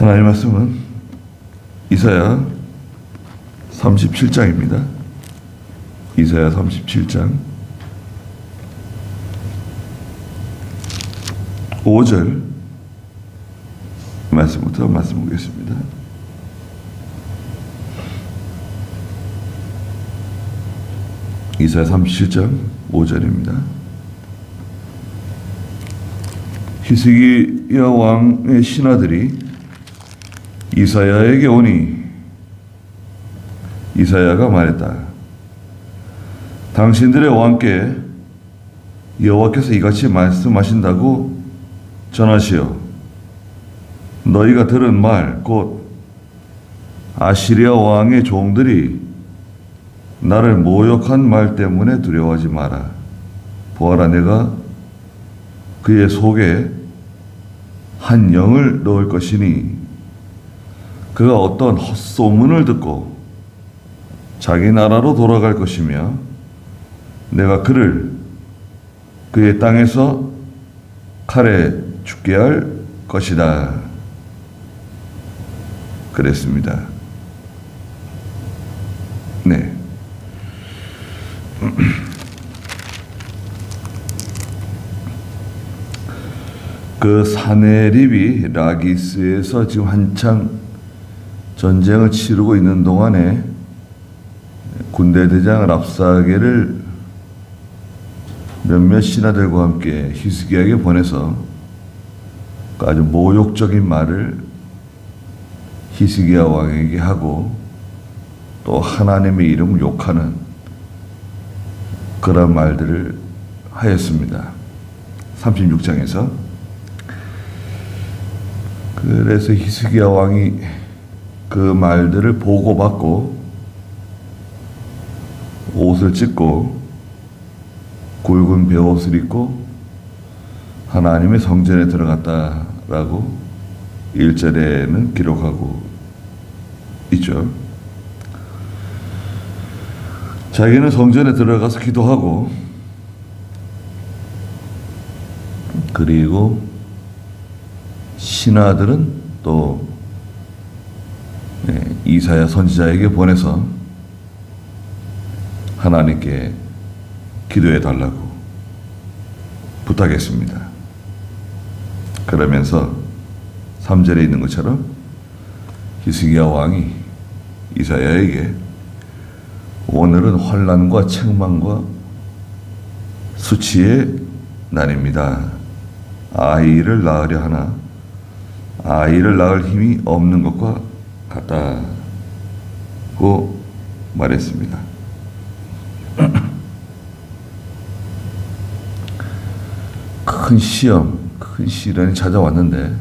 하나님의 말씀은 이사야 37장입니다. 이사야 37장 5절 말씀부터 말씀 보겠습니다. 이사야 37장 5절입니다. 히스기야 왕의 신하들이 이사야에게 오니 이사야가 말했다. 당신들의 왕께 여호와께서 이같이 말씀하신다고 전하시오. 너희가 들은 말 곧 아시리아 왕의 종들이 나를 모욕한 말 때문에 두려워하지 마라. 보아라, 내가 그의 속에 한 영을 넣을 것이니 그가 어떤 헛소문을 듣고 자기 나라로 돌아갈 것이며 내가 그를 그의 땅에서 칼에 죽게 할 것이다. 그랬습니다. 네. 그 사네립이 라기스에서 지금 한창 전쟁을 치르고 있는 동안에 군대 대장 랍사게를 몇몇 신하들과 함께 히스기야에게 보내서 아주 모욕적인 말을 히스기야 왕에게 하고 또 하나님의 이름을 욕하는 그런 말들을 하였습니다. 36장에서. 그래서 히스기야 왕이 그 말들을 보고받고 옷을 찢고 굵은 베옷을 입고 하나님의 성전에 들어갔다라고 1절에는 기록하고 있죠. 자기는 성전에 들어가서 기도하고 그리고 신하들은 또 이사야 선지자에게 보내서 하나님께 기도해 달라고 부탁했습니다. 그러면서 3절에 있는 것처럼 히스기야 왕이 이사야에게 오늘은 환난과 책망과 수치의 날입니다. 아이를 낳으려 하나 아이를 낳을 힘이 없는 것과 같다고 말했습니다. 큰 시험, 큰 시련이 찾아왔는데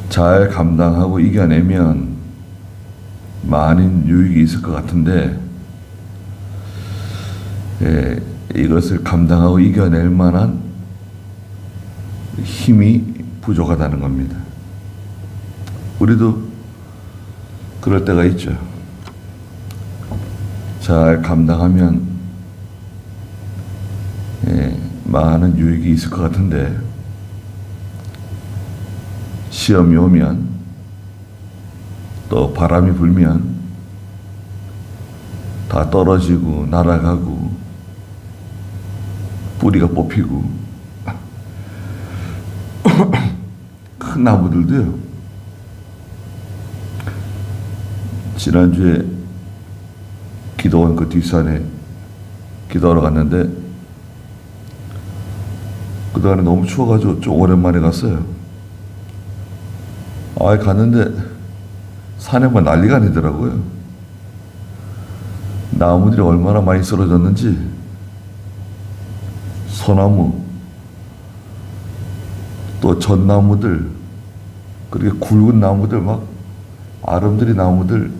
잘 감당하고 이겨내면 많은 유익이 있을 것 같은데 이것을 감당하고 이겨낼 만한 힘이 부족하다는 겁니다. 우리도 그럴 때가 있죠. 잘 감당하면 많은 유익이 있을 것 같은데 시험이 오면 또 바람이 불면 다 떨어지고 날아가고 뿌리가 뽑히고 큰 나무들도요. 지난주에 기도원 그 뒷산에 기도하러 갔는데 그동안에 너무 추워가지고 좀 오랜만에 갔어요. 갔는데 산에 뭐 난리가 아니더라고요. 나무들이 얼마나 많이 쓰러졌는지 소나무 또 전나무들 그렇게 굵은 나무들 막 아름드리 나무들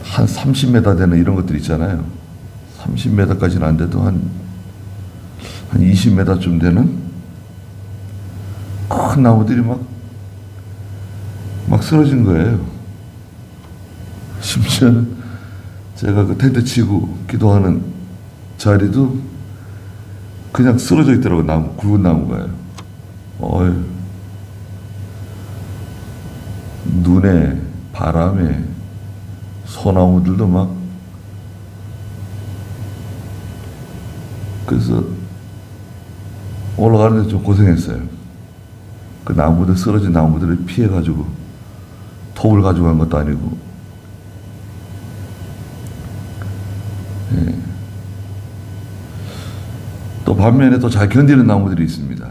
한 30m 되는 이런 것들 있잖아요. 30m까지는 안 돼도 한 20m쯤 되는 큰 나무들이 막 쓰러진 거예요. 심지어는 제가 그 텐트 치고 기도하는 자리도 그냥 쓰러져 있더라고요. 나무, 굵은 나무가요. 눈에, 바람에, 소나무들도 막, 그래서 올라가는데 좀 고생했어요. 그 나무들, 쓰러진 나무들을 피해가지고 톱을 가져간 것도 아니고, 예. 또 반면에 또 잘 견디는 나무들이 있습니다.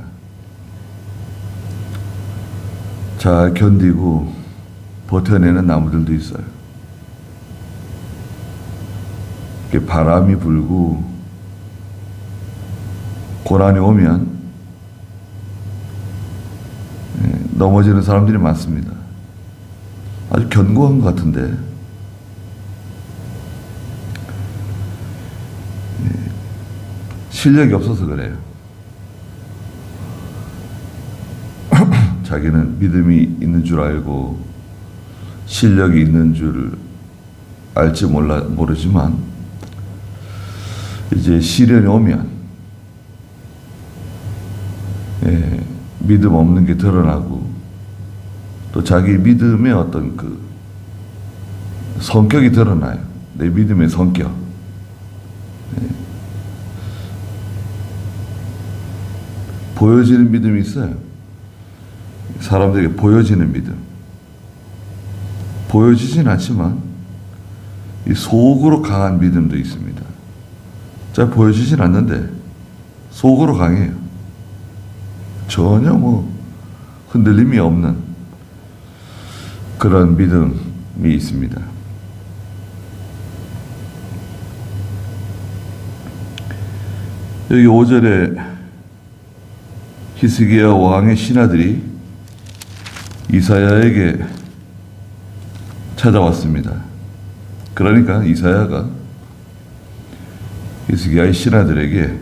잘 견디고 버텨내는 나무들도 있어요. 이렇게 바람이 불고 고난이 오면 넘어지는 사람들이 많습니다. 아주 견고한 것 같은데 실력이 없어서 그래요. 자기는 믿음이 있는 줄 알고 실력이 있는 줄 알지 모르지만 이제 시련이 오면 믿음 없는 게 드러나고 또 자기 믿음의 어떤 그 성격이 드러나요. 내 믿음의 성격. 보여지는 믿음이 있어요. 사람들에게 보여지는 믿음. 보여지진 않지만 이 속으로 강한 믿음도 있습니다. 잘 보여지진 않는데 속으로 강해요. 전혀 뭐 흔들림이 없는 그런 믿음이 있습니다. 여기 5절에 히스기야 왕의 신하들이 이사야에게 찾아왔습니다. 그러니까 이사야가 히스기야의 신하들에게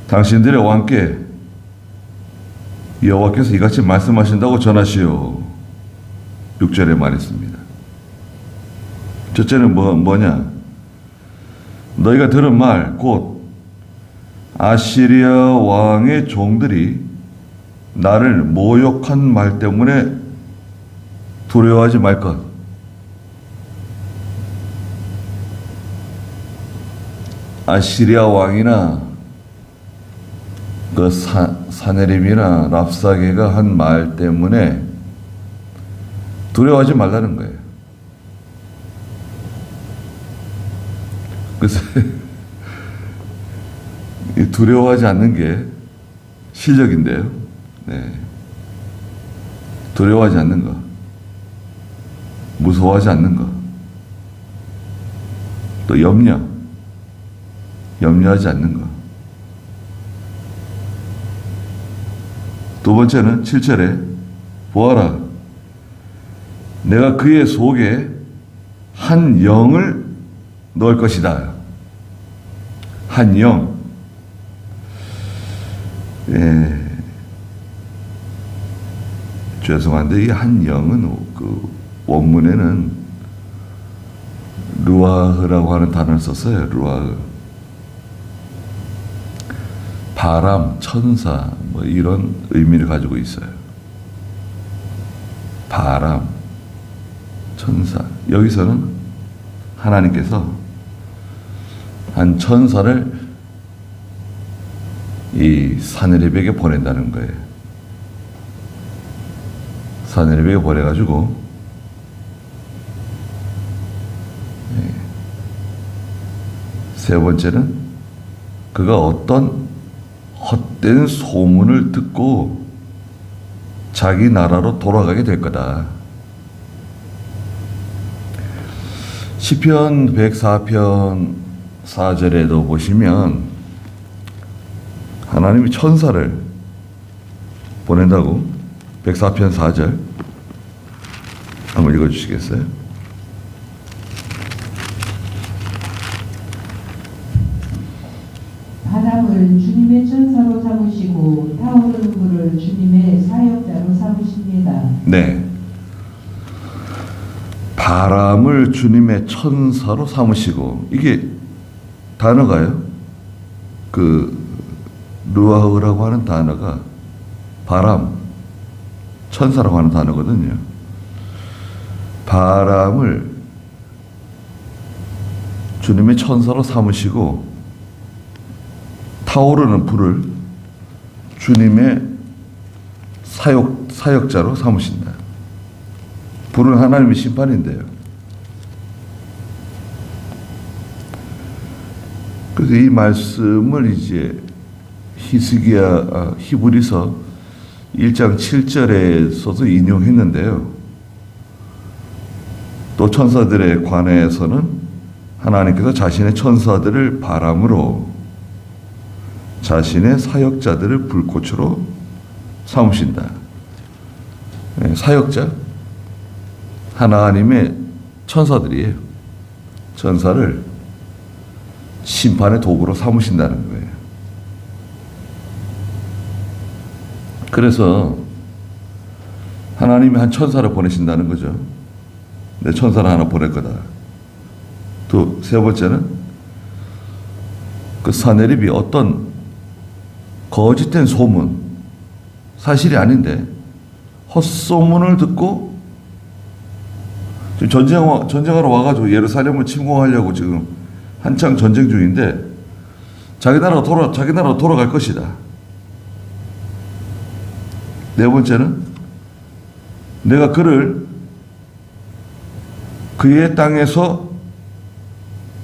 당신들의 왕께 여호와께서 이같이 말씀하신다고 전하시오. 6절에 말했습니다. 첫째는 뭐냐? 너희가 들은 말 곧 아시리아 왕의 종들이 나를 모욕한 말 때문에 두려워하지 말 것. 아시리아 왕이나 그 사네림이나 랍사게가 한 말 때문에 두려워하지 말라는 거예요. 그래서 두려워하지 않는 게 실력인데요. 네. 두려워하지 않는 거, 무서워하지 않는 거, 또 염려하지 않는 거. 두 번째는 7절에 보아라, 내가 그의 속에 한 영을 넣을 것이다. 한 영. 죄송한데 이 한 영은 그 원문에는 루아흐라고 하는 단어를 썼어요. 루아흐. 바람, 천사 뭐 이런 의미를 가지고 있어요. 바람, 천사. 여기서는 하나님께서 한 천사를 이 사네립에게 보낸다는 거예요. 사네립에게 보내가지고 세 번째는 그가 어떤 헛된 소문을 듣고 자기 나라로 돌아가게 될 거다. 시편 104편 4절에도 보시면 하나님이 천사를 보낸다고 104편 4절 한번 읽어주시겠어요? 바람을 주님의 천사로 삼으시고 타오르는 불을 주님의 사역자로 삼으십니다. 네. 바람을 주님의 천사로 삼으시고, 이게 단어가요. 그 루아흐라고 하는 단어가 바람, 천사라고 하는 단어거든요. 바람을 주님의 천사로 삼으시고 타오르는 불을 주님의 사역자로 삼으신다. 불은 하나님의 심판인데요. 그래서 이 말씀을 이제 히브리서 1장 7절에서도 인용했는데요. 또 천사들에 관해서는 하나님께서 자신의 천사들을 바람으로 자신의 사역자들을 불꽃으로 삼으신다. 사역자, 하나님의 천사들이에요. 천사를 심판의 도구로 삼으신다는 거예요. 그래서 하나님이 한 천사를 보내신다는 거죠. 내 천사를 하나 보낼 거다. 또 세 번째는 그 사내립이 어떤 거짓된 소문, 사실이 아닌데 헛소문을 듣고 지금 전쟁하러 와가지고 예루살렘을 침공하려고 지금 한창 전쟁 중인데 자기 나라로 돌아갈 것이다. 네 번째는 내가 그를 그의 땅에서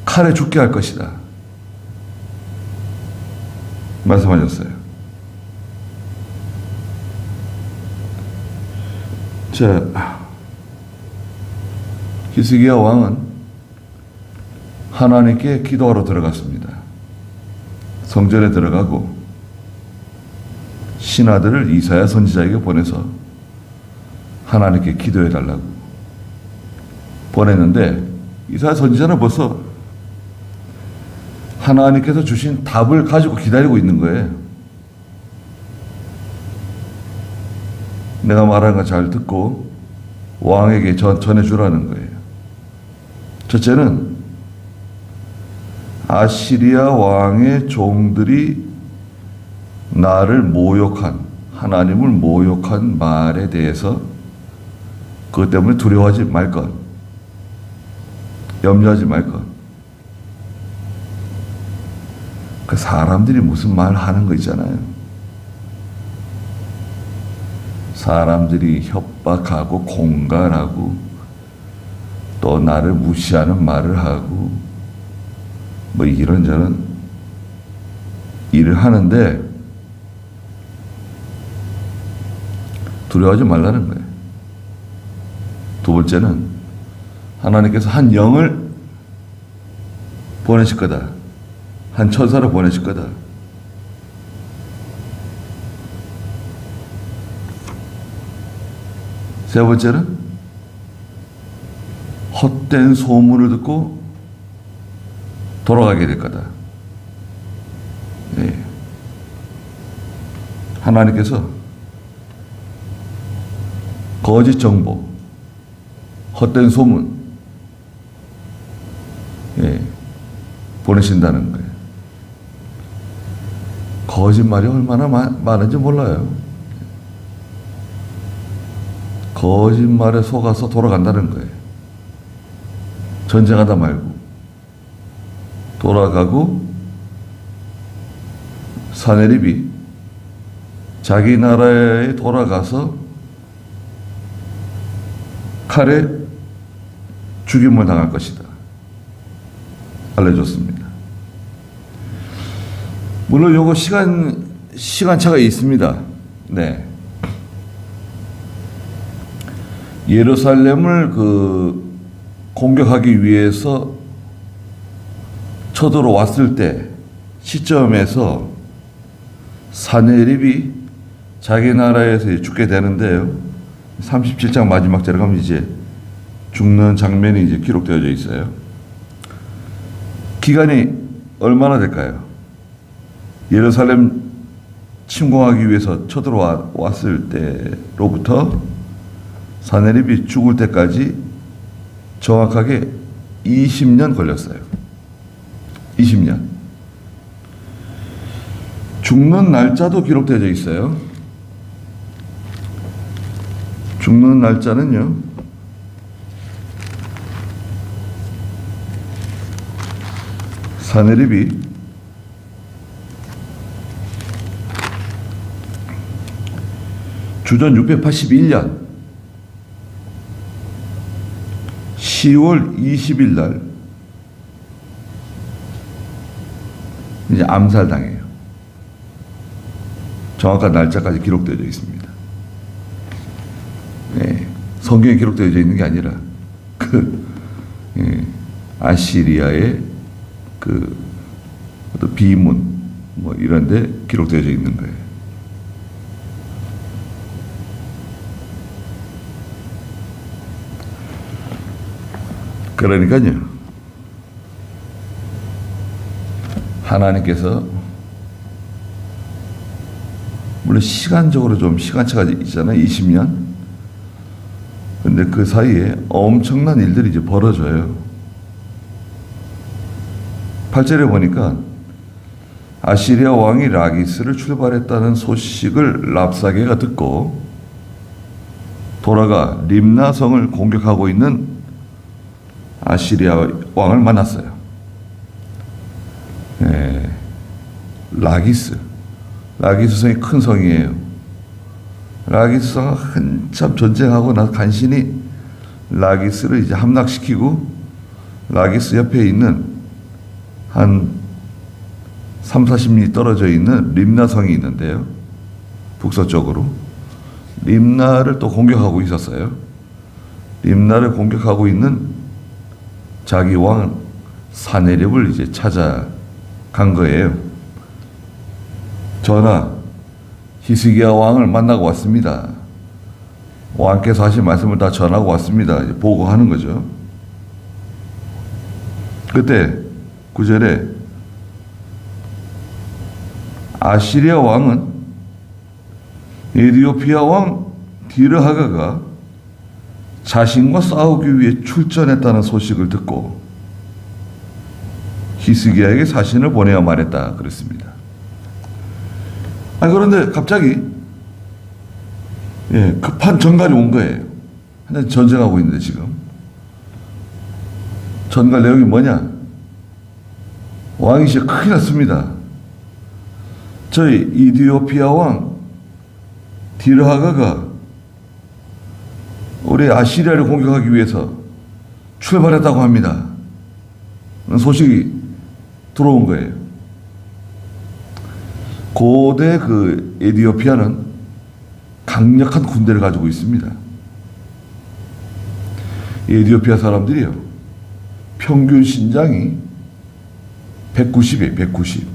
칼에 죽게 할 것이다. 말씀하셨어요. 자, 히스기야 왕은 하나님께 기도하러 들어갔습니다. 성전에 들어가고 신하들을 이사야 선지자에게 보내서 하나님께 기도해 달라고 보냈는데 이사야 선지자는 벌써 하나님께서 주신 답을 가지고 기다리고 있는 거예요. 내가 말하는 거 잘 듣고 왕에게 전해주라는 거예요. 첫째는 아시리아 왕의 종들이 나를 모욕한, 하나님을 모욕한 말에 대해서 그것 때문에 두려워하지 말 것, 염려하지 말 것. 그 사람들이 무슨 말 하는 거 있잖아요. 사람들이 협박하고 공갈하고 또 나를 무시하는 말을 하고 뭐 이런저런 일을 하는데 두려워하지 말라는 거예요. 두 번째는 하나님께서 한 영을 보내실 거다. 한 천사를 보내실 거다. 세 번째는 헛된 소문을 듣고 돌아가게 될 거다. 네. 하나님께서 거짓 정보, 헛된 소문, 예, 보내신다는 거예요. 거짓말이 얼마나 많은지 몰라요. 거짓말에 속아서 돌아간다는 거예요. 전쟁하다 말고 돌아가고 사내립이 자기 나라에 돌아가서 칼에 죽임을 당할 것이다. 알려줬습니다. 물론 요거 시간차가 있습니다. 네. 예루살렘을 공격하기 위해서 쳐들어왔을 때 시점에서 사내립이 자기 나라에서 죽게 되는데요. 37장 마지막 절에 가면 이제 죽는 장면이 이제 기록되어져 있어요. 기간이 얼마나 될까요? 예루살렘 침공하기 위해서 쳐들어왔을 때로부터 사내립이 죽을 때까지 정확하게 20년 걸렸어요. 20년. 죽는 날짜도 기록되어져 있어요. 죽는 날짜는요, 사내립이 주전 681년 10월 20일 날 이제 암살당해요. 정확한 날짜까지 기록되어 있습니다. 네, 성경에 기록되어 있는 게 아니라 아시리아의 어떤 비문 뭐 이런데 기록되어 있는 거예요. 그러니까요, 하나님께서 물론 시간적으로 좀 시간차가 있잖아요. 20년. 근데 그 사이에 엄청난 일들이 이제 벌어져요. 8절에 보니까 아시리아 왕이 라기스를 출발했다는 소식을 랍사게가 듣고 돌아가 림나 성을 공격하고 있는 아시리아 왕을 만났어요. 라기스 성이 큰 성이에요. 라기스 성은 한참 전쟁하고 나서 간신히 라기스를 이제 함락시키고 라기스 옆에 있는 한 30-40리 떨어져 있는 림나 성이 있는데요. 북서쪽으로 림나를 또 공격하고 있었어요. 림나를 공격하고 있는 자기 왕 사네립을 이제 찾아간 거예요. 전하, 히스기야 왕을 만나고 왔습니다. 왕께서 하신 말씀을 다 전하고 왔습니다. 이제 보고하는 거죠. 그때 9절에 아시리아 왕은 에디오피아 왕 디르하가가 자신과 싸우기 위해 출전했다는 소식을 듣고 히스기야에게 사신을 보내어 말했다 그랬습니다. 그런데 갑자기 급한 전갈이 온 거예요. 하나 전쟁하고 있는데 지금 전갈 내용이 뭐냐? 왕이 이제 큰일 났습니다. 저희 이디오피아 왕 디르하가가 우리 아시리아를 공격하기 위해서 출발했다고 합니다. 소식이 들어온 거예요. 고대 그 에디오피아는 강력한 군대를 가지고 있습니다. 에디오피아 사람들이요, 평균 신장이 190이에요. 190.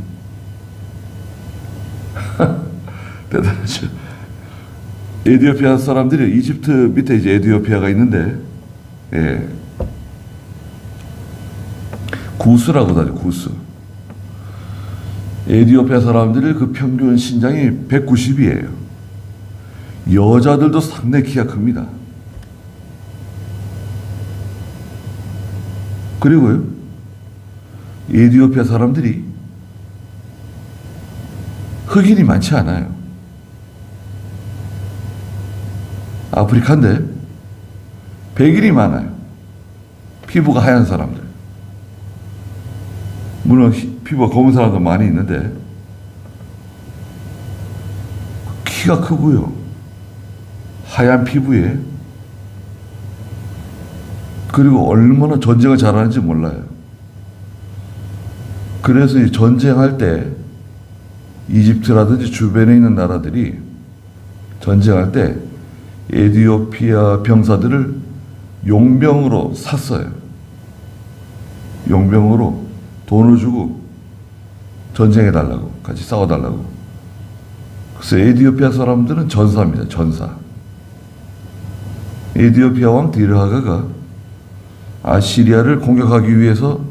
대단하죠. 에디오피아 사람들이 이집트 밑에 이제 에디오피아가 있는데, 구스라고 하죠. 구스. 에디오피아 사람들의 그 평균 신장이 190이에요. 여자들도 상당히 키가 큽니다. 그리고요, 에디오피아 사람들이 흑인이 많지 않아요. 아프리카인데 백인이 많아요. 피부가 하얀 사람들. 물론 피부가 검은 사람도 많이 있는데 키가 크고요, 하얀 피부에, 그리고 얼마나 전쟁을 잘하는지 몰라요. 그래서 이 전쟁할 때 이집트라든지 주변에 있는 나라들이 전쟁할 때 에디오피아 병사들을 용병으로 샀어요. 용병으로 돈을 주고 전쟁해달라고, 같이 싸워달라고. 그래서 에디오피아 사람들은 전사입니다. 전사. 에디오피아 왕 디르하가가 아시리아를 공격하기 위해서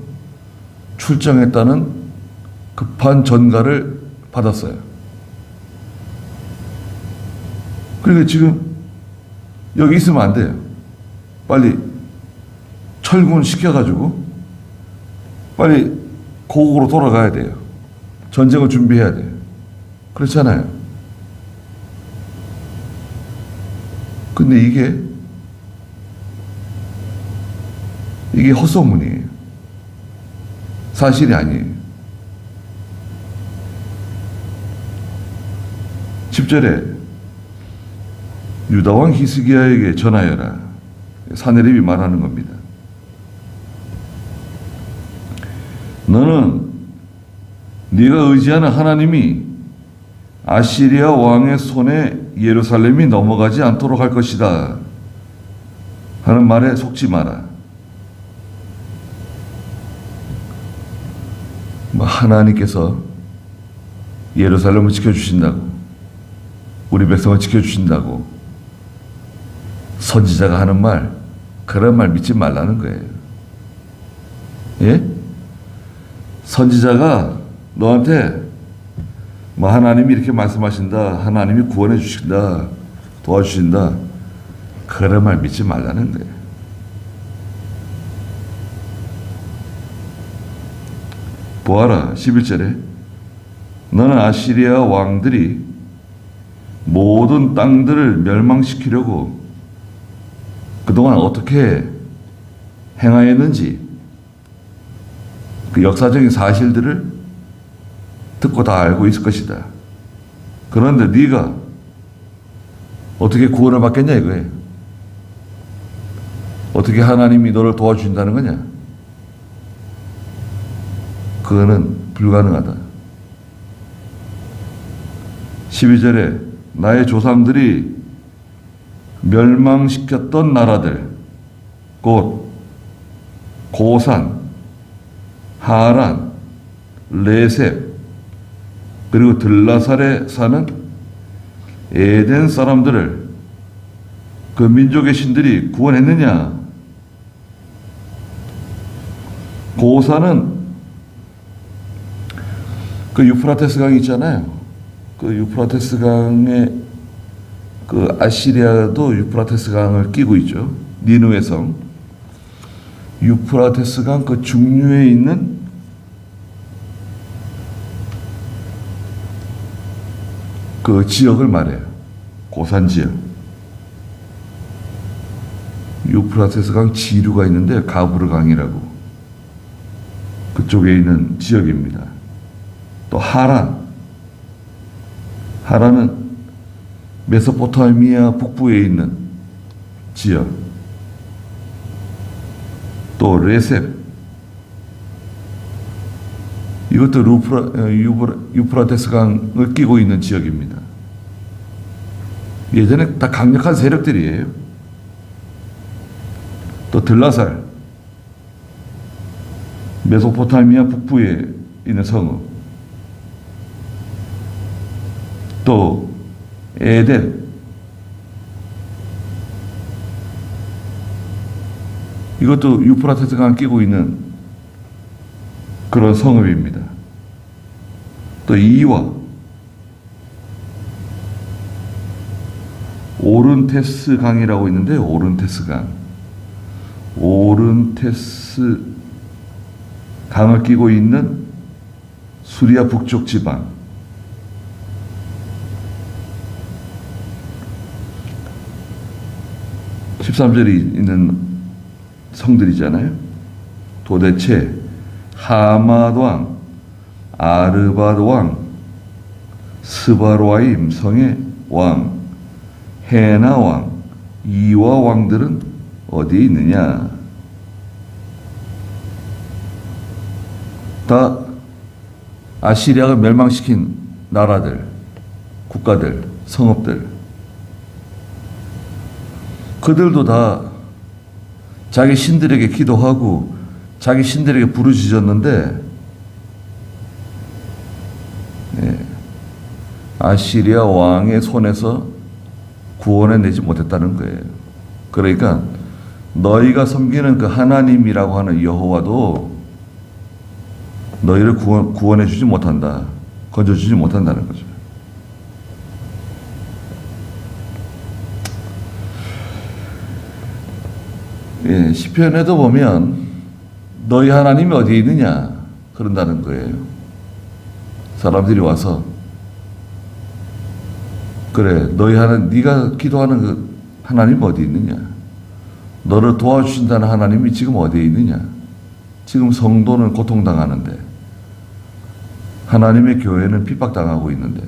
출정했다는 급한 전가를 받았어요. 그러니까 지금 여기 있으면 안 돼요. 빨리 철군 시켜가지고 빨리 고국으로 돌아가야 돼요. 전쟁을 준비해야 돼요. 그렇잖아요. 근데 이게 헛소문이에요. 사실이 아니에요. 10절에 유다왕 히스기야에게 전하여라. 사내립이 말하는 겁니다. 너는 네가 의지하는 하나님이 아시리아 왕의 손에 예루살렘이 넘어가지 않도록 할 것이다 하는 말에 속지 마라. 하나님께서 예루살렘을 지켜주신다고, 우리 백성을 지켜주신다고 선지자가 하는 말, 그런 말 믿지 말라는 거예요. 예? 선지자가 너한테 하나님이 이렇게 말씀하신다, 하나님이 구원해 주신다, 도와주신다, 그런 말 믿지 말라는 거예요. 보아라, 11절에 너는 아시리아 왕들이 모든 땅들을 멸망시키려고 그동안 어떻게 행하였는지 그 역사적인 사실들을 듣고 다 알고 있을 것이다. 그런데 네가 어떻게 구원을 받겠냐 이거예요. 어떻게 하나님이 너를 도와주신다는 거냐? 그거는 불가능하다. 12절에 나의 조상들이 멸망시켰던 나라들, 곧 고산, 하란, 레셉, 그리고 들라살에 사는 에덴 사람들을 그 민족의 신들이 구원했느냐? 고산은 그 유프라테스 강이 있잖아요. 그 유프라테스 강에 그 아시리아도 유프라테스 강을 끼고 있죠. 니누의 성. 유프라테스 강 그 중류에 있는 그 지역을 말해요. 고산 지역. 유프라테스 강 지류가 있는데 가브르 강이라고. 그쪽에 있는 지역입니다. 또 하란. 하란은 메소포타미아 북부에 있는 지역. 또 레셉. 이것도 유프라테스 강을 끼고 있는 지역입니다. 예전에 다 강력한 세력들이에요. 또 들라살. 메소포타미아 북부에 있는 성읍. 또 에덴. 이것도 유프라테스 강을 끼고 있는 그런 성읍입니다. 또 이와 오른테스 강이라고 있는데, 오른테스 강. 오른테스 강을 끼고 있는 수리아 북쪽 지방. (13절이) 있는 성들이잖아요. 도대체 하맛 왕, 아르밧 왕, 스바로아임 성의 왕, 헤나 왕, 이와 왕들은 어디에 있느냐? 다 아시리아가 멸망시킨 나라들, 국가들, 성읍들. 그들도 다 자기 신들에게 기도하고 자기 신들에게 부르짖었는데, 아시리아 왕의 손에서 구원해내지 못했다는 거예요. 그러니까 너희가 섬기는 그 하나님이라고 하는 여호와도 너희를 구원해주지 못한다. 건져주지 못한다는 거죠. 시편에도 보면 너희 하나님이 어디에 있느냐 그런다는 거예요. 사람들이 와서 그래, 네가 기도하는 그 하나님 어디 있느냐? 너를 도와주신다는 하나님이 지금 어디에 있느냐? 지금 성도는 고통당하는데, 하나님의 교회는 핍박당하고 있는데,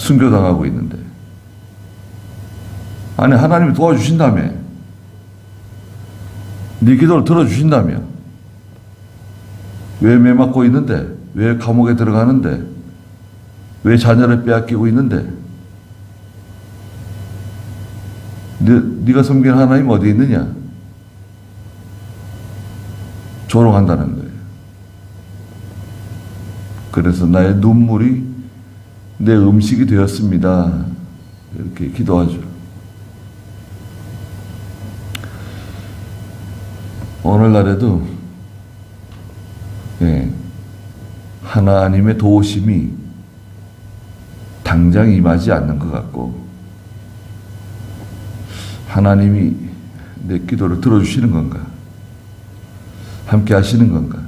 순교당하고 있는데. 아니, 하나님이 도와주신다며. 네 기도를 들어주신다며. 왜 매맞고 있는데? 왜 감옥에 들어가는데? 왜 자녀를 빼앗기고 있는데? 네가 섬기는 하나님 어디 있느냐? 조롱한다는 거예요. 그래서 나의 눈물이 내 음식이 되었습니다. 이렇게 기도하죠. 오늘날에도 하나님의 도우심이 당장 임하지 않는 것 같고, 하나님이 내 기도를 들어주시는 건가? 함께 하시는 건가?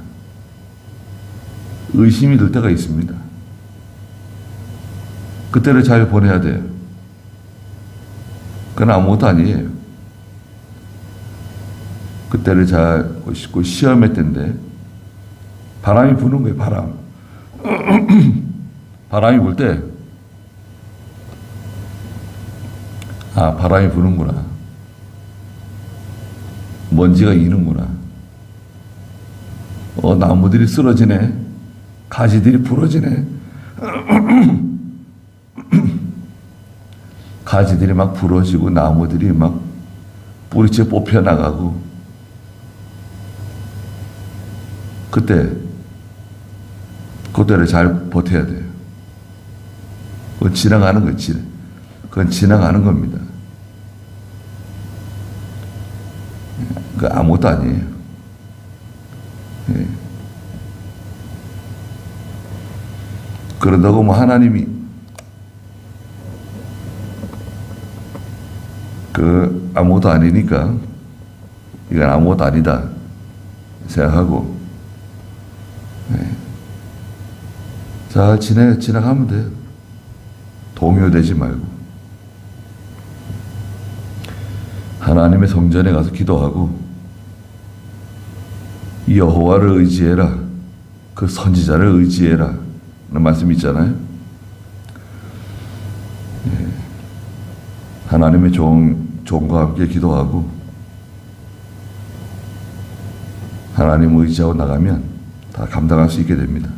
의심이 들 때가 있습니다. 그때를 잘 보내야 돼요. 그건 아무것도 아니에요. 그때를 잘 보시고, 시험의 때인데 바람이 부는 거예요. 바람이 불 때, 바람이 부는구나. 먼지가 이는구나. 나무들이 쓰러지네. 가지들이 부러지네. 가지들이 막 부러지고 나무들이 막 뿌리채 뽑혀나가고, 그때를 잘 버텨야 돼요. 그건 지나가는 거예요. 그건 지나가는 겁니다. 그 아무것도 아니에요. 그런다고 뭐 하나님이 아무것도 아니니까 이건 아무것도 아니다 생각하고 잘 지나가면 돼요. 동요되지 말고 하나님의 성전에 가서 기도하고 여호와를 의지해라. 그 선지자를 의지해라. 라는 말씀이 있잖아요. 하나님의 종과 함께 기도하고 하나님을 의지하고 나가면 다 감당할 수 있게 됩니다.